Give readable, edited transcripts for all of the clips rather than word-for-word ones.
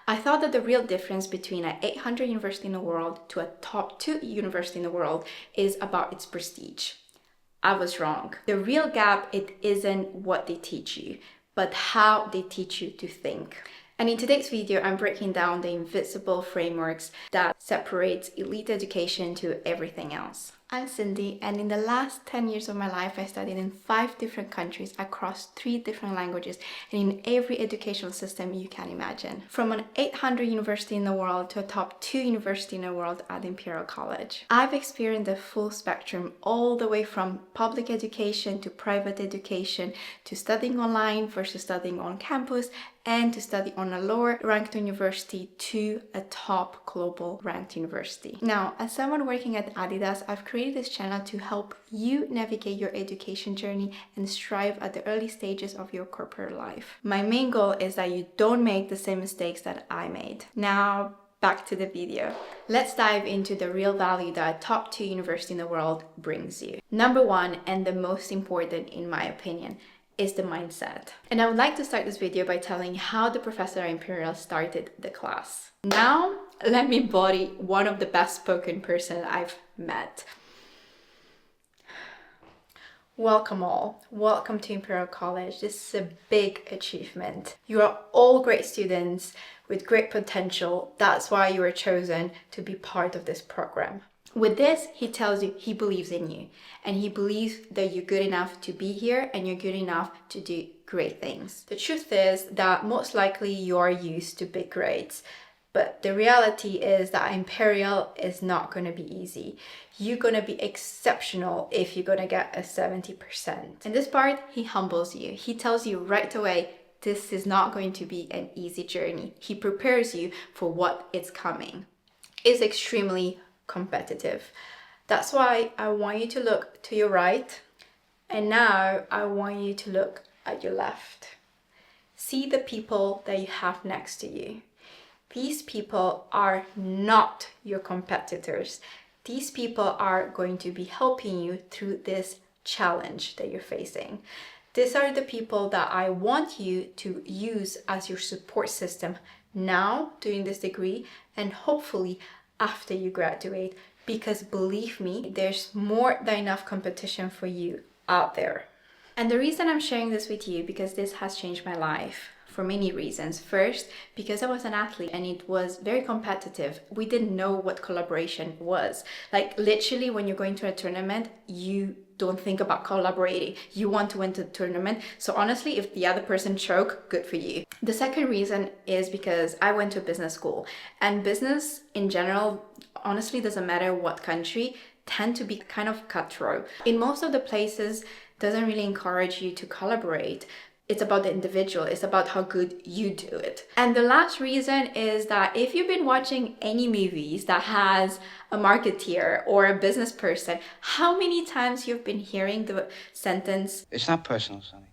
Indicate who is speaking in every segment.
Speaker 1: I thought that the real difference between an 800 university in the world to a top 2 university in the world is about its prestige. I was wrong. The real gap, it isn't what they teach you, but how they teach you to think. And in today's video, I'm breaking down the invisible frameworks that separates elite education to everything else. I'm Cindy, and in the last 10 years of my life, I studied in 5 different countries across 3 different languages and in every educational system you can imagine. From an 800 university in the world to a top 2 university in the world at Imperial College. I've experienced the full spectrum all the way from public education to private education to studying online versus studying on campus and to study on a lower ranked university to a top global ranked university. Now, as someone working at Adidas, I've created this channel to help you navigate your education journey and strive at the early stages of your corporate life. My main goal is that you don't make the same mistakes that I made. Now, back to the video. Let's dive into the real value that a top 2 university in the world brings you. Number 1, and the most important in my opinion, is the mindset. And I would like to start this video by telling how the professor at Imperial started the class. Now, let me embody one of the best spoken person I've met. Welcome all. Welcome to Imperial College. This is a big achievement. You are all great students with great potential. That's why you were chosen to be part of this program. With this, he tells you he believes in you and he believes that you're good enough to be here and you're good enough to do great things. The truth is that most likely you are used to big grades, but the reality is that Imperial is not going to be easy. You're going to be exceptional if you're going to get a 70%. In this part, he humbles you. He tells you right away, this is not going to be an easy journey. He prepares you for what is coming. It's extremely competitive. That's why I want you to look to your right, and now I want you to look at your left. See the people that you have next to you. These people are not your competitors. These people are going to be helping you through this challenge that you're facing. These are the people that I want you to use as your support system now during this degree and hopefully after you graduate, because believe me, there's more than enough competition for you out there. And the reason I'm sharing this with you, because this has changed my life for many reasons. First, because I was an athlete and it was very competitive. We didn't know what collaboration was. Like literally when you're going to a tournament, you don't think about collaborating. You want to win the tournament. So honestly, if the other person choke, good for you. The second reason is because I went to business school, and business in general, honestly, doesn't matter what country, tend to be kind of cutthroat. In most of the places, doesn't really encourage you to collaborate. It's about the individual. It's about how good you do it. And the last reason is that if you've been watching any movies that has a marketeer or a business person, how many times you've been hearing the sentence,
Speaker 2: "It's not personal, Sonny.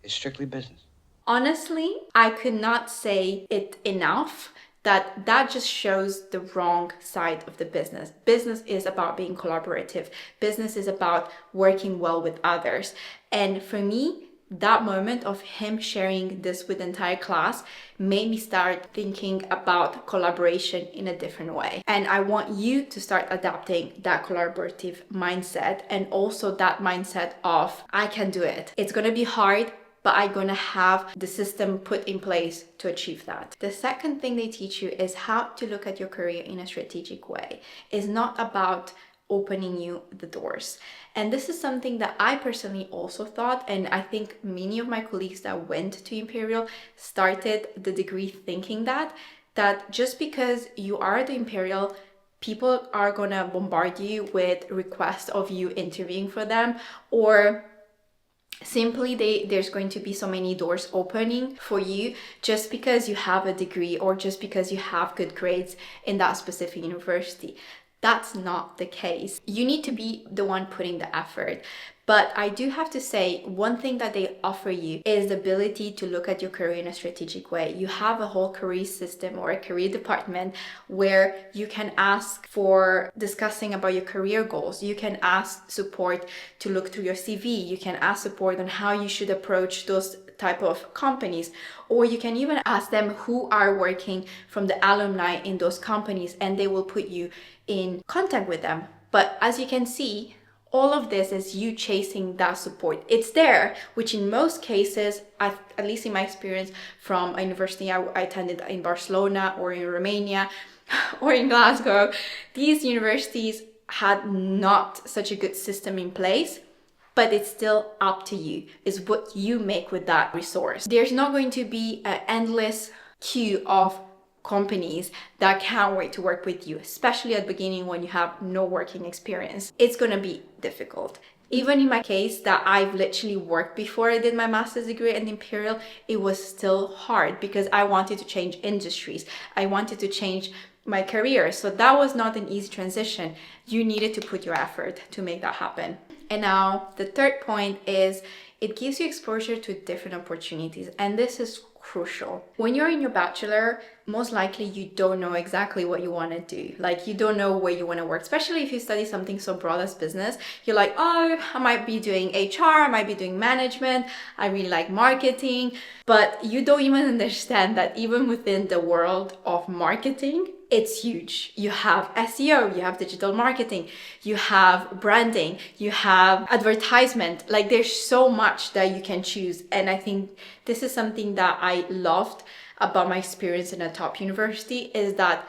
Speaker 2: It's strictly business."
Speaker 1: Honestly, I could not say it enough that just shows the wrong side of the business. Business is about being collaborative. Business is about working well with others. And for me, that moment of him sharing this with the entire class made me start thinking about collaboration in a different way. And I want you to start adapting that collaborative mindset and also that mindset of, I can do it. It's gonna be hard, but I'm gonna have the system put in place to achieve that. The second thing they teach you is how to look at your career in a strategic way. It's not about opening you the doors. And this is something that I personally also thought, and I think many of my colleagues that went to Imperial started the degree thinking that just because you are at the Imperial, people are gonna bombard you with requests of you interviewing for them, or simply there's going to be so many doors opening for you just because you have a degree or just because you have good grades in that specific university. That's not the case. You need to be the one putting the effort. But I do have to say, one thing that they offer you is the ability to look at your career in a strategic way. You have a whole career system or a career department where you can ask for discussing about your career goals. You can ask support to look through your CV. You can ask support on how you should approach those type of companies, or you can even ask them who are working from the alumni in those companies, and they will put you in contact with them. But as you can see, all of this is you chasing that support. It's there, which in most cases, at least in my experience from a university I attended in Barcelona or in Romania or in Glasgow, these universities had not such a good system in place. But it's still up to you. It's what you make with that resource. There's not going to be an endless queue of companies that can't wait to work with you, especially at the beginning when you have no working experience. It's going to be difficult. Even in my case that I've literally worked before I did my master's degree at Imperial, it was still hard because I wanted to change industries. I wanted to change my career. So that was not an easy transition. You needed to put your effort to make that happen. And now the third point is it gives you exposure to different opportunities. And this is crucial. When you're in your bachelor, most likely you don't know exactly what you want to do. Like you don't know where you want to work, especially if you study something so broad as business. You're like, oh, I might be doing HR, I might be doing management, I really like marketing. But you don't even understand that even within the world of marketing, it's huge. You have SEO, you have digital marketing, you have branding, you have advertisement. Like there's so much that you can choose. And I think this is something that I loved about my experience in a top university, is that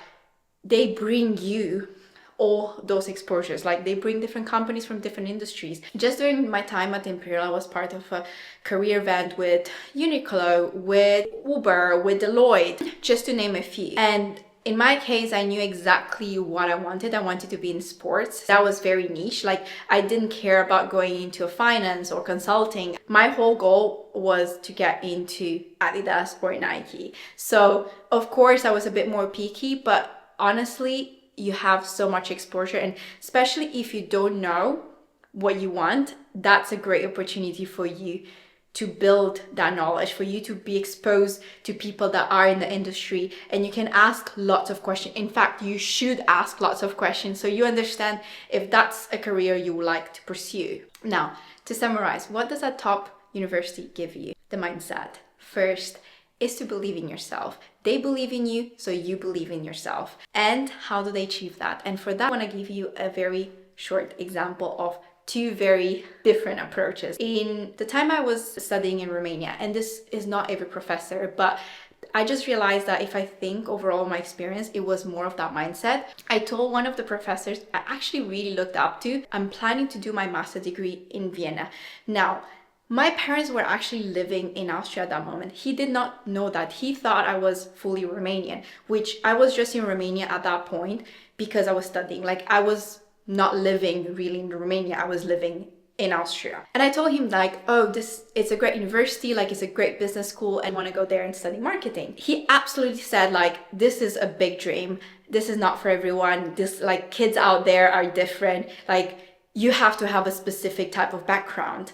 Speaker 1: they bring you all those exposures. Like they bring different companies from different industries. Just during my time at Imperial, I was part of a career event with Uniqlo, with Uber, with Deloitte, just to name a few. And in my case, I knew exactly what I wanted. I wanted to be in sports. That was very niche. Like I didn't care about going into finance or consulting. My whole goal was to get into Adidas or Nike. So of course I was a bit more picky, but honestly, you have so much exposure. And especially if you don't know what you want, that's a great opportunity for you to build that knowledge, for you to be exposed to people that are in the industry, and you can ask lots of questions. In fact, you should ask lots of questions so you understand if that's a career you would like to pursue. Now, to summarize, what does a top university give you? The mindset. First is to believe in yourself. They believe in you, so you believe in yourself. And how do they achieve that? And for that, I want to give you a very short example of two very different approaches. In the time I was studying in Romania, and this is not every professor, but I just realized that if I think overall my experience, it was more of that mindset. I told one of the professors I actually really looked up to, I'm planning to do my master's degree in Vienna. Now, my parents were actually living in Austria at that moment. He did not know that. He thought I was fully Romanian, which I was just in Romania at that point because I was studying. Like I was not living really in Romania, I was living in Austria. And I told him like, oh, it's a great university, like it's a great business school, and I want to go there and study marketing. He absolutely said like, this is a big dream. This is not for everyone. This like kids out there are different. Like you have to have a specific type of background.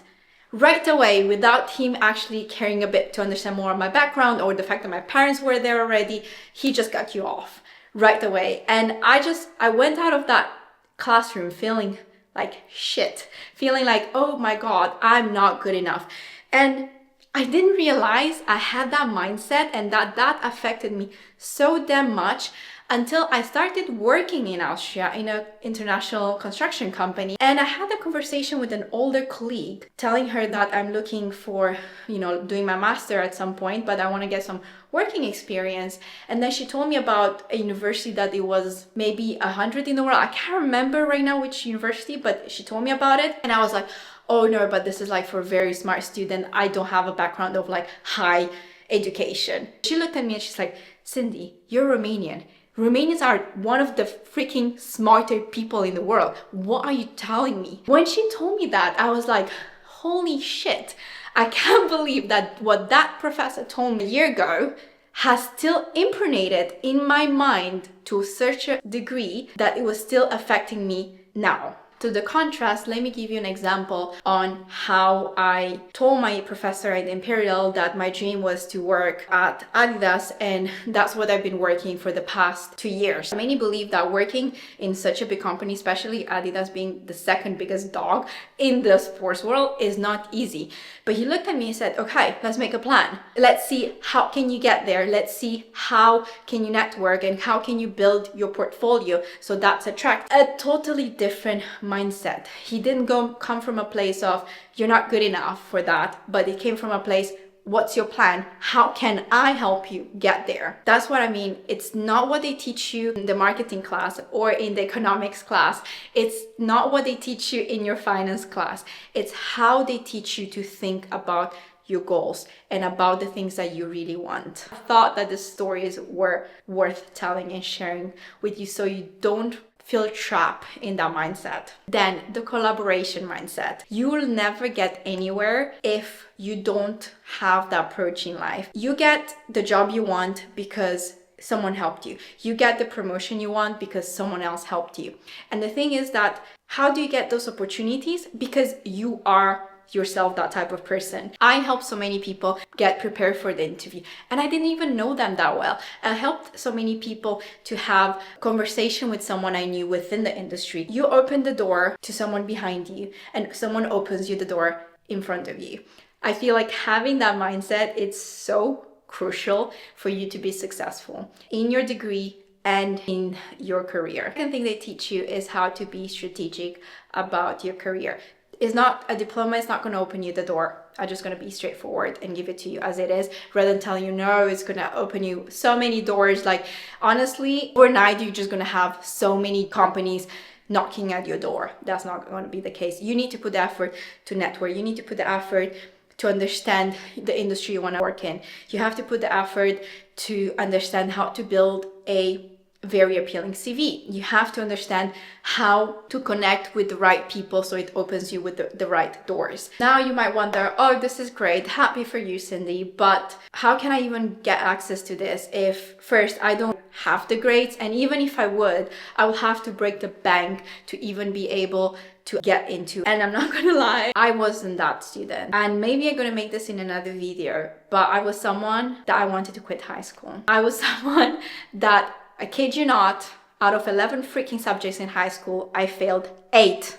Speaker 1: Right away, without him actually caring a bit to understand more of my background or the fact that my parents were there already, he just cut you off right away. And I went out of that classroom feeling like shit, feeling like, oh my God, I'm not good enough. And I didn't realize I had that mindset and that affected me so damn much until I started working in Austria in an international construction company. And I had a conversation with an older colleague telling her that I'm looking for, doing my master at some point, but I want to get some working experience. And then she told me about a university that it was maybe 100 in the world. I can't remember right now which university, but she told me about it. And I was like, oh no, but this is like for a very smart student. I don't have a background of like high education. She looked at me and she's like, Cindy, you're Romanian. Romanians are one of the freaking smarter people in the world. What are you telling me? When she told me that, I was like, holy shit. I can't believe that what that professor told me a year ago has still impregnated in my mind to such a degree that it was still affecting me now. To the contrast, let me give you an example on how I told my professor at Imperial that my dream was to work at Adidas, and that's what I've been working for the past 2 years. Many believe that working in such a big company, especially Adidas being the second biggest dog in the sports world, is not easy. But he looked at me and said, okay, let's make a plan. Let's see how can you get there. Let's see how can you network and how can you build your portfolio so that's attractive. A totally different mindset. He didn't come from a place of you're not good enough for that, but it came from a place, what's your plan? How can I help you get there? That's what I mean. It's not what they teach you in the marketing class or in the economics class. It's not what they teach you in your finance class. It's how they teach you to think about your goals and about the things that you really want. I thought that the stories were worth telling and sharing with you so you don't feel trapped in that mindset. Then the collaboration mindset. You will never get anywhere if you don't have that approach in life. You get the job you want because someone helped you. You get the promotion you want because someone else helped you. And the thing is that how do you get those opportunities? Because you are yourself that type of person. I helped so many people get prepared for the interview and I didn't even know them that well. I helped so many people to have conversation with someone I knew within the industry. You open the door to someone behind you and someone opens you the door in front of you. I feel like having that mindset, it's so crucial for you to be successful in your degree and in your career. The second thing they teach you is how to be strategic about your career. It's not a diploma, it's not going to open you the door. I'm just going to be straightforward and give it to you as it is, rather than telling you, no, it's going to open you so many doors. Like, honestly, overnight, you're just going to have so many companies knocking at your door. That's not going to be the case. You need to put the effort to network. You need to put the effort to understand the industry you want to work in. You have to put the effort to understand how to build a very appealing CV. You have to understand how to connect with the right people so it opens you with the right doors. Now you might wonder, oh, this is great. Happy for you, Cindy, but how can I even get access to this if first I don't have the grades, and even if I would, I will have to break the bank to even be able to get into. And I'm not gonna lie, I wasn't that student. And maybe I'm gonna make this in another video, but I was someone that I wanted to quit high school. I was someone that, I kid you not, out of 11 freaking subjects in high school, I failed 8.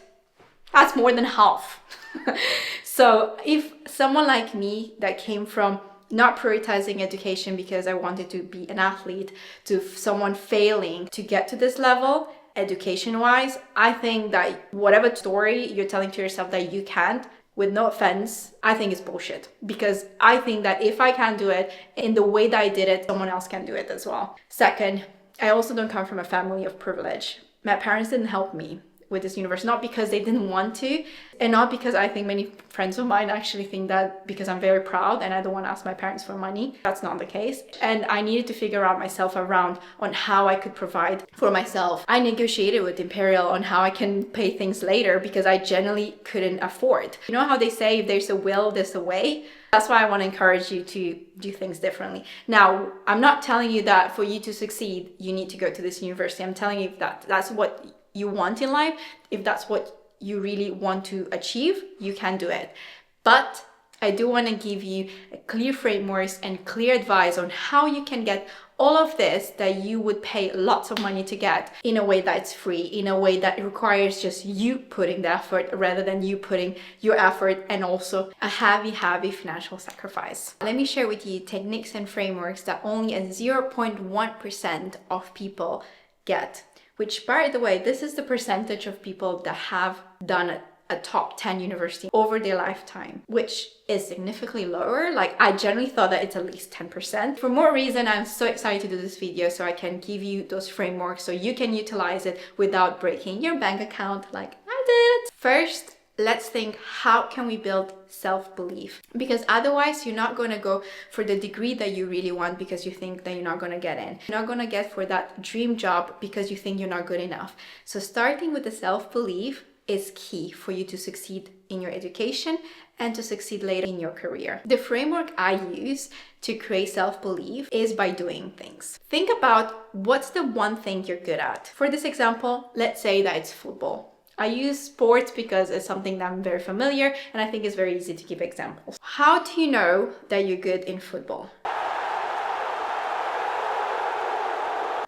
Speaker 1: That's more than half. So if someone like me that came from not prioritizing education because I wanted to be an athlete, to someone failing to get to this level, education-wise, I think that whatever story you're telling to yourself that you can't, with no offense, I think it's bullshit. Because I think that if I can't do it in the way that I did it, someone else can do it as well. Second, I also don't come from a family of privilege. My parents didn't help me with this university, not because they didn't want to, and not because I think many friends of mine actually think that because I'm very proud and I don't want to ask my parents for money. That's not the case. And I needed to figure out myself around on how I could provide for myself. I negotiated with Imperial on how I can pay things later because I generally couldn't afford. You know how they say if there's a will, there's a way? That's why I want to encourage you to do things differently. Now, I'm not telling you that for you to succeed, you need to go to this university. I'm telling you that that's what you want in life. If that's what you really want to achieve, you can do it. But I do want to give you a clear frameworks and clear advice on how you can get all of this that you would pay lots of money to get in a way that's free, in a way that requires just you putting the effort rather than you putting your effort and also a heavy financial sacrifice. Let me share with you techniques and frameworks that only a 0.1% of people get. Which, by the way, this is the percentage of people that have done a top 10 university over their lifetime, which is significantly lower. Like, I generally thought that it's at least 10%. For more reason, I'm so excited to do this video so I can give you those frameworks so you can utilize it without breaking your bank account like I did. First, let's think, how can we build self-belief? Because otherwise you're not going to go for the degree that you really want because you think that you're not going to get in. You're not going to get for that dream job because you think you're not good enough. So starting with the self-belief is key for you to succeed in your education and to succeed later in your career. The framework I use to create self-belief is by doing things. Think about what's the one thing you're good at. For this example, let's say that it's football. I use sports because it's something that I'm very familiar and I think it's very easy to give examples. How do you know that you're good in football?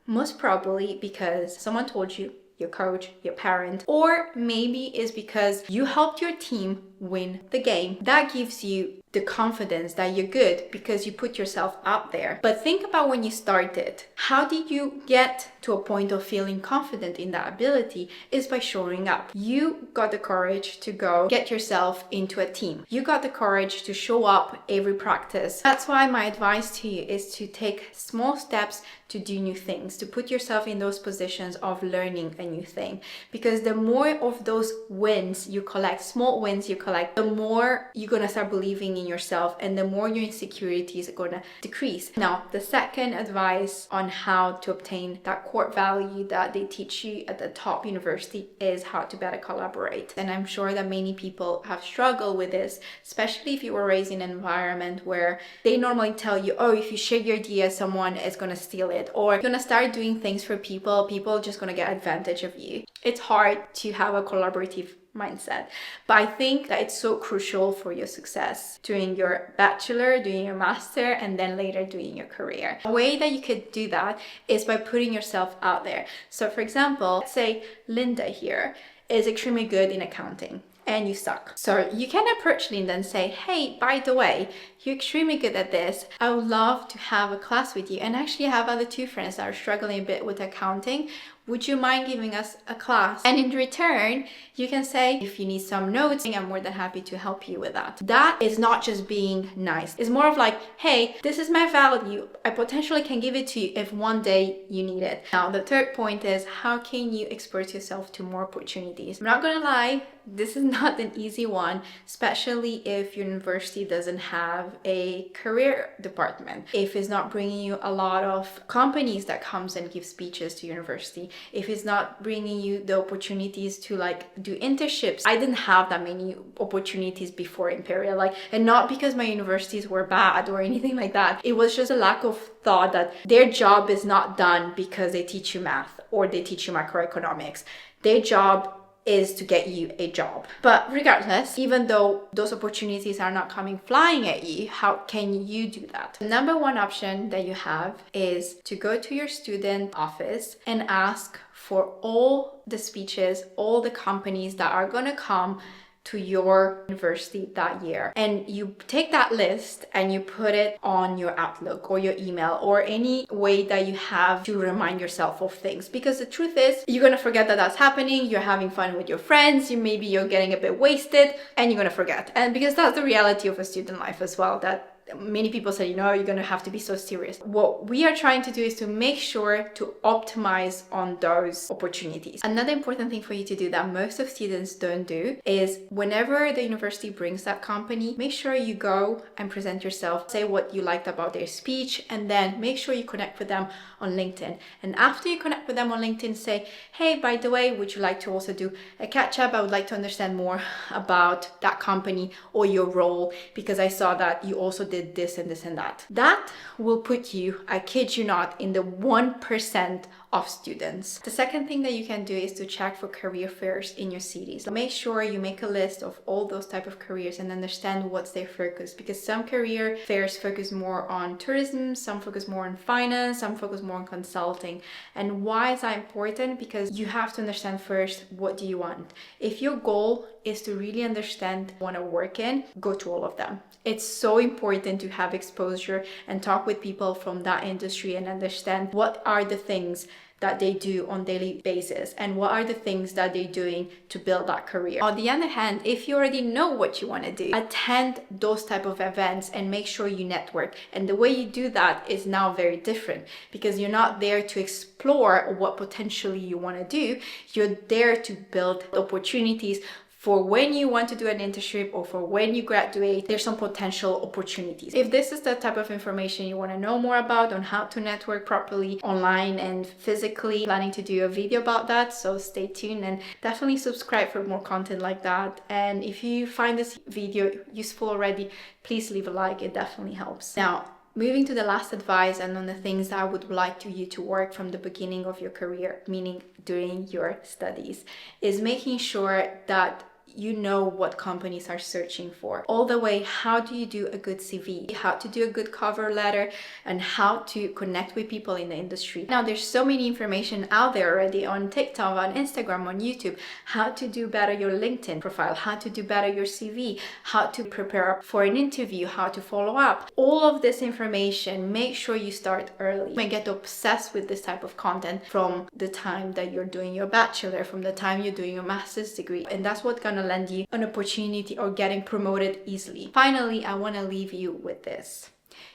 Speaker 1: Most probably because someone told you, your coach, your parent, or maybe it's because you helped your team win the game. That gives you the confidence that you're good because you put yourself out there. But think about when you started. How did you get to a point of feeling confident in that ability? Is by showing up. You got the courage to go get yourself into a team. You got the courage to show up every practice. That's why my advice to you is to take small steps to do new things, to put yourself in those positions of learning a new thing. Because the more of those wins you collect, small wins you collect, the more you're gonna start believing in yourself and the more your insecurities are gonna decrease. Now, the second advice on how to obtain that core value that they teach you at the top university is how to better collaborate. And I'm sure that many people have struggled with this, especially if you were raised in an environment where they normally tell you, oh, if you share your idea, someone is gonna steal it, or you're gonna start doing things for people are just gonna get advantage of you. It's hard to have a collaborative mindset, but I think that it's so crucial for your success doing your bachelor, doing your master, and then later doing your career. A way that you could do that is by putting yourself out there. So for example, let's say Linda here is extremely good in accounting and you suck. So you can approach Linda and say, hey, by the way, you're extremely good at this. I would love to have a class with you. And actually I have other two friends that are struggling a bit with accounting. Would you mind giving us a class? And in return, you can say, if you need some notes, I'm more than happy to help you with that. That is not just being nice. It's more of like, hey, this is my value. I potentially can give it to you if one day you need it. Now, the third point is how can you expose yourself to more opportunities? I'm not gonna lie, this is not an easy one, especially if your university doesn't have a career department. If it's not bringing you a lot of companies that comes and give speeches to university, if it's not bringing you the opportunities to like do internships. I didn't have that many opportunities before Imperial, and not because my universities were bad or anything like that. It was just a lack of thought that their job is not done because they teach you math or they teach you macroeconomics. Their job is to get you a job. But regardless, even though those opportunities are not coming flying at you, how can you do that? The number one option that you have is to go to your student office and ask for all the speeches, all the companies that are gonna come to your university that year. And you take that list and you put it on your Outlook or your email or any way that you have to remind yourself of things. Because the truth is, you're gonna forget that that's happening, you're having fun with your friends, maybe you're getting a bit wasted and you're gonna forget. And because that's the reality of a student life as well, that many people say, you're going to have to be so serious. What we are trying to do is to make sure to optimize on those opportunities. Another important thing for you to do that most of students don't do is whenever the university brings that company, make sure you go and present yourself, say what you liked about their speech, and then make sure you connect with them on LinkedIn. And after you connect with them on LinkedIn, say, hey, by the way, would you like to also do a catch up? I would like to understand more about that company or your role, because I saw that you also did this and this and that. That will put you, I kid you not, in the 1% of students. The second thing that you can do is to check for career fairs in your cities. Make sure you make a list of all those type of careers and understand what's their focus, because some career fairs focus more on tourism, some focus more on finance, some focus more on consulting. And why is that important? Because you have to understand first, what do you want? If your goal is to really understand what you want to work in, go to all of them. It's so important to have exposure and talk with people from that industry and understand what are the things that they do on a daily basis and what are the things that they're doing to build that career. On the other hand, if you already know what you want to do, attend those type of events and make sure you network. And the way you do that is now very different, because you're not there to explore what potentially you want to do. You're there to build opportunities for when you want to do an internship or for when you graduate. There's some potential opportunities. If this is the type of information you want to know more about on how to network properly online and physically, planning to do a video about that, so stay tuned and definitely subscribe for more content like that. And if you find this video useful already, please leave a like, it definitely helps. Now, Moving to the last advice and on the things that I would like you to work from the beginning of your career, meaning during your studies, is making sure that you know what companies are searching for. All the way, how do you do a good CV, how to do a good cover letter, and how to connect with people in the industry. Now, there's so many information out there already on TikTok, on Instagram, on YouTube, how to do better your LinkedIn profile, how to do better your CV, how to prepare for an interview, how to follow up. All of this information, make sure you start early. You may get obsessed with this type of content from the time that you're doing your bachelor, from the time you're doing your master's degree, and that's what's gonna lend you an opportunity or getting promoted easily. Finally, I want to leave you with this.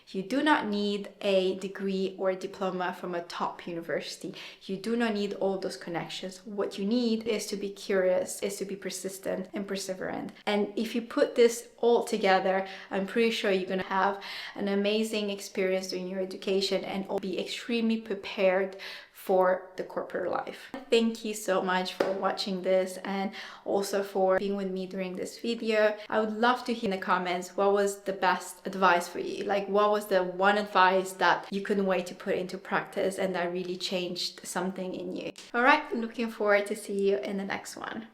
Speaker 1: You do not need a degree or a diploma from a top university. You do not need all those connections. What you need is to be curious, is to be persistent and perseverant. And if you put this all together, I'm pretty sure you're going to have an amazing experience during your education and be extremely prepared for the corporate life. Thank you so much for watching this and also for being with me during this video. I would love to hear in the comments what was the best advice for you. Like, what was the one advice that you couldn't wait to put into practice and that really changed something in you. All right, looking forward to see you in the next one.